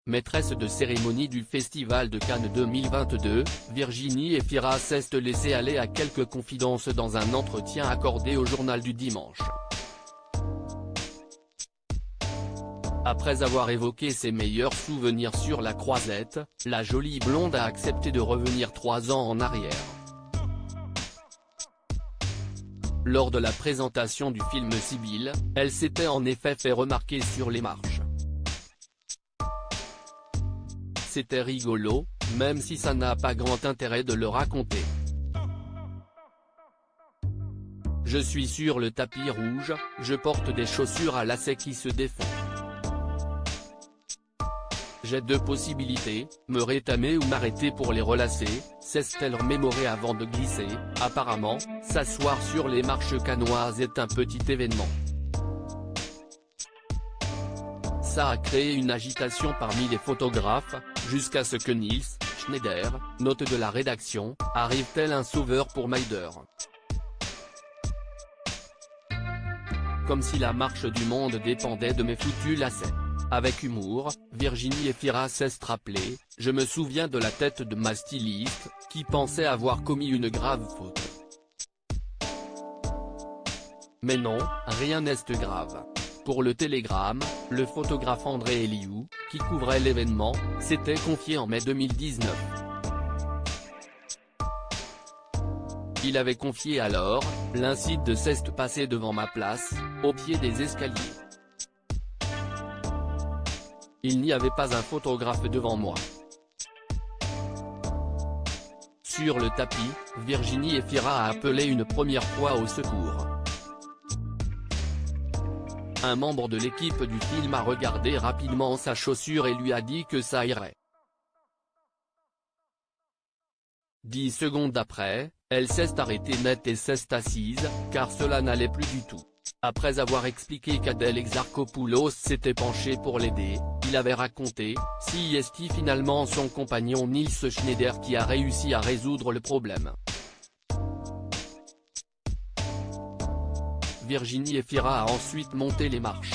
maîtresse de cérémonie du Festival de Cannes 2022, Virginie Efira s'est laissée aller à quelques confidences dans un entretien accordé au Journal du Dimanche. Après avoir évoqué ses meilleurs souvenirs sur la Croisette, la jolie blonde a accepté de revenir 3 ans en arrière. Lors de la présentation du film Sibylle, elle s'était en effet fait remarquer sur les marches. C'était rigolo, même si ça n'a pas grand intérêt de le raconter. Je suis sur le tapis rouge, je porte des chaussures à lacets qui se défont. J'ai 2 possibilités, me rétamer ou m'arrêter pour les relacer, s'est-elle remémorée avant de glisser. Apparemment, s'asseoir sur les marches cannoises est un petit événement. Ça a créé une agitation parmi les photographes, jusqu'à ce que Nils Schneider, note de la rédaction, arrive tel un sauveur pour Maider. Comme si la marche du monde dépendait de mes foutus lacets. Avec humour, Virginie Efira s'est rappelée, je me souviens de la tête de ma styliste, qui pensait avoir commis une grave faute. Mais non, rien n'est grave. Pour le Télégramme, le photographe André Eliou, qui couvrait l'événement, s'était confié en mai 2019. Il avait confié alors, l'incident s'est passé devant ma place, au pied des escaliers. Il n'y avait pas un photographe devant moi. Sur le tapis, Virginie Efira a appelé une première fois au secours. Un membre de l'équipe du film a regardé rapidement sa chaussure et lui a dit que ça irait. 10 secondes après, elle s'est arrêtée net et s'est assise, car cela n'allait plus du tout. Après avoir expliqué qu'Adèle Exarchopoulos s'était penché pour l'aider, il avait raconté, si est finalement son compagnon Nils Schneider qui a réussi à résoudre le problème. Virginie Efira a ensuite monté les marches.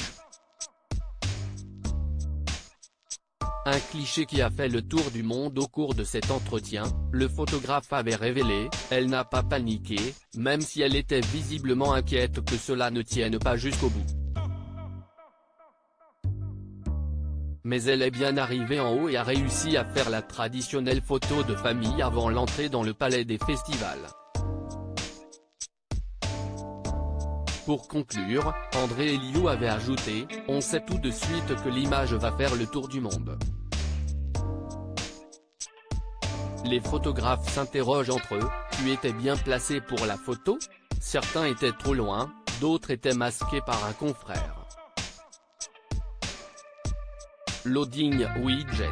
Un cliché qui a fait le tour du monde au cours de cet entretien, le photographe avait révélé, elle n'a pas paniqué, même si elle était visiblement inquiète que cela ne tienne pas jusqu'au bout. Mais elle est bien arrivée en haut et a réussi à faire la traditionnelle photo de famille avant l'entrée dans le palais des festivals. Pour conclure, André Eliou avait ajouté, on sait tout de suite que l'image va faire le tour du monde. Les photographes s'interrogent entre eux, tu étais bien placé pour la photo? Certains étaient trop loin, d'autres étaient masqués par un confrère. Loading widget.